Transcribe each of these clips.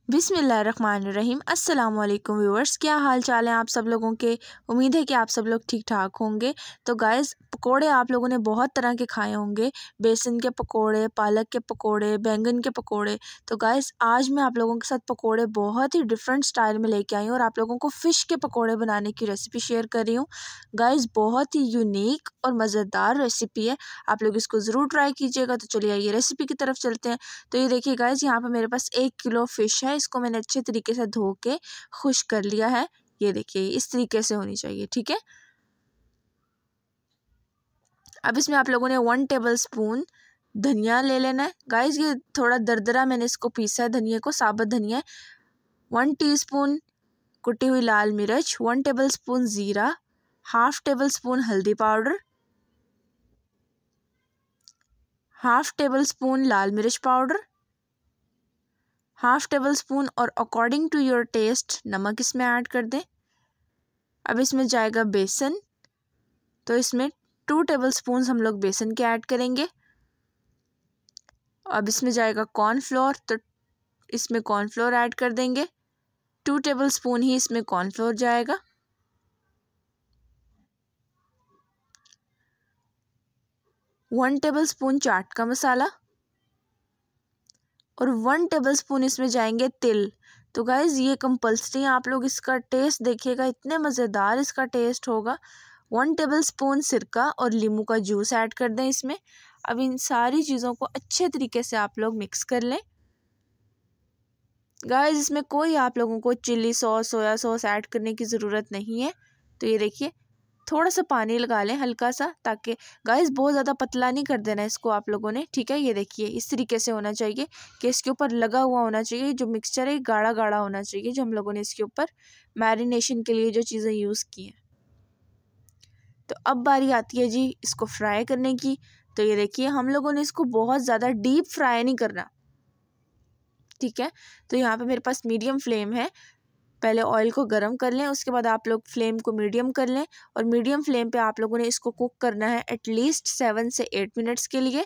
बिस्मिल्लाहिर्रहमानिर्रहीम। अस्सलाम वालेकुम व्यूअर्स, क्या हाल चाल है आप सब लोगों के। उम्मीद है कि आप सब लोग ठीक ठाक होंगे। तो गाइस, पकोड़े आप लोगों ने बहुत तरह के खाए होंगे, बेसन के पकोड़े, पालक के पकोड़े, बैंगन के पकोड़े। तो गाइस, आज मैं आप लोगों के साथ पकोड़े बहुत ही डिफरेंट स्टाइल में लेके आई हूँ और आप लोगों को फ़िश के पकोड़े बनाने की रेसिपी शेयर कर रही हूँ। गाइस, बहुत ही यूनिक और मज़ेदार रेसिपी है, आप लोग इसको ज़रूर ट्राई कीजिएगा। तो चलिए आइए रेसिपी की तरफ चलते हैं। तो ये देखिए गाइस, यहाँ पर मेरे पास 1 किलो फ़िश है। इसको मैंने अच्छे तरीके से धो के खुश्क कर लिया है। ये देखिए इस तरीके से होनी चाहिए, ठीक है। अब इसमें आप लोगों ने 1 टेबलस्पून धनिया ले लेना है। गाइस, ये थोड़ा दरदरा मैंने इसको पीसा है, धनिया को, साबुत धनिया है। 1 टीस्पून कुटी हुई लाल मिर्च, 1 टेबलस्पून ज़ीरा, हाफ टेबलस्पून हल्दी पाउडर, हाफ टेबलस्पून लाल मिर्च पाउडर, हाफ टेबलस्पून और अकॉर्डिंग टू योर टेस्ट नमक इसमें ऐड कर दें। अब इसमें जाएगा बेसन, तो इसमें 2 टेबलस्पून हम लोग बेसन के ऐड करेंगे। अब इसमें जाएगा कॉर्नफ्लोर, तो इसमें कॉर्नफ्लोर ऐड कर देंगे। 2 टेबलस्पून ही इसमें कॉर्नफ्लोर जाएगा। वन टेबलस्पून चाट का मसाला और 1 टेबलस्पून इसमें जाएंगे तिल। तो गाइज़, ये कंपल्सरी है, आप लोग इसका टेस्ट देखिएगा, इतने मज़ेदार इसका टेस्ट होगा। 1 टेबलस्पून सिरका और नींबू का जूस ऐड कर दें इसमें। अब इन सारी चीज़ों को अच्छे तरीके से आप लोग मिक्स कर लें। गाइज़, इसमें कोई आप लोगों को chilli sauce, soya sauce add करने की ज़रूरत नहीं है। तो ये देखिए, थोड़ा सा पानी लगा लें हल्का सा, ताकि गाइस बहुत ज़्यादा पतला नहीं कर देना इसको आप लोगों ने, ठीक है। ये देखिए इस तरीके से होना चाहिए कि इसके ऊपर लगा हुआ होना चाहिए। जो मिक्सचर है गाढ़ा गाढ़ा होना चाहिए, जो हम लोगों ने इसके ऊपर मैरिनेशन के लिए जो चीज़ें यूज़ की हैं। तो अब बारी आती है जी इसको फ्राई करने की। तो ये देखिए, हम लोगों ने इसको बहुत ज़्यादा डीप फ्राई नहीं करना, ठीक है। तो यहाँ पर मेरे पास मीडियम फ्लेम है। पहले ऑयल को गरम कर लें, उसके बाद आप लोग फ्लेम को मीडियम कर लें और मीडियम फ्लेम पे आप लोगों ने इसको कुक करना है एटलीस्ट 7 से 8 मिनट्स के लिए।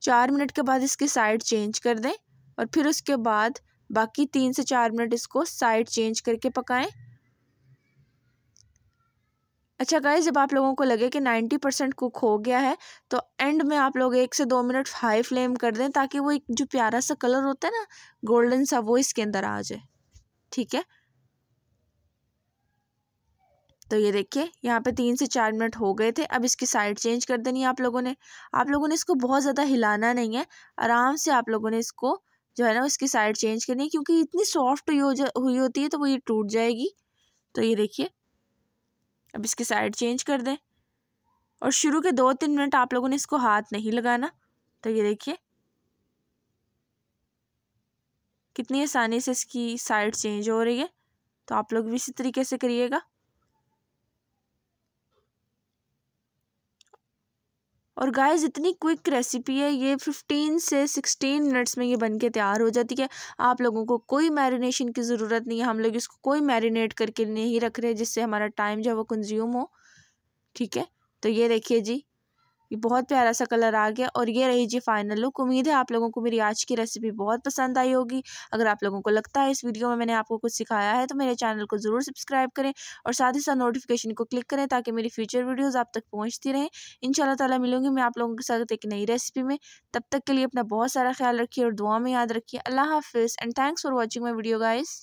4 मिनट के बाद इसकी साइड चेंज कर दें और फिर उसके बाद बाकी 3 से 4 मिनट इसको साइड चेंज करके पकाएं। अच्छा गाइस, जब आप लोगों को लगे कि 90% कुक हो गया है, तो एंड में आप लोग 1 से 2 मिनट हाई फ्लेम कर दें, ताकि वो एक जो प्यारा सा कलर होता है ना, गोल्डन सा, वो इसके अंदर आ जाए, ठीक है। तो ये देखिए, यहाँ पे 3 से 4 मिनट हो गए थे। अब इसकी साइड चेंज कर देनी है आप लोगों ने। आप लोगों ने इसको बहुत ज़्यादा हिलाना नहीं है, आराम से आप लोगों ने इसको जो है ना इसकी साइड चेंज करनी है, क्योंकि इतनी सॉफ्ट हुई होती है तो वो ये टूट जाएगी। तो ये देखिए, अब इसकी साइड चेंज कर दें और शुरू के 2-3 मिनट आप लोगों ने इसको हाथ नहीं लगाना। तो ये देखिए कितनी आसानी से इसकी साइड चेंज हो रही है। तो आप लोग भी इसी तरीके से करिएगा। और गाइस, इतनी क्विक रेसिपी है ये, 15 से 16 मिनट्स में ये बन के तैयार हो जाती है। आप लोगों को कोई मैरिनेशन की ज़रूरत नहीं है, हम लोग इसको कोई मैरिनेट करके नहीं रख रहे जिससे हमारा टाइम जो है वो कंज्यूम हो, ठीक है। तो ये देखिए जी, ये बहुत प्यारा सा कलर आ गया और ये रही जी फाइनल लुक। उम्मीद है आप लोगों को मेरी आज की रेसिपी बहुत पसंद आई होगी। अगर आप लोगों को लगता है इस वीडियो में मैंने आपको कुछ सिखाया है, तो मेरे चैनल को ज़रूर सब्सक्राइब करें और साथ ही साथ नोटिफिकेशन को क्लिक करें, ताकि मेरी फ्यूचर वीडियोज़ आप तक पहुँचती रहें। इंशाल्लाह ताला मिलूंगी मैं आप लोगों के साथ एक नई रेसिपी में। तब तक के लिए अपना बहुत सारा ख्याल रखिए और दुआ में याद रखिए। अल्लाह हाफिज़ and thanks for watching my video guys.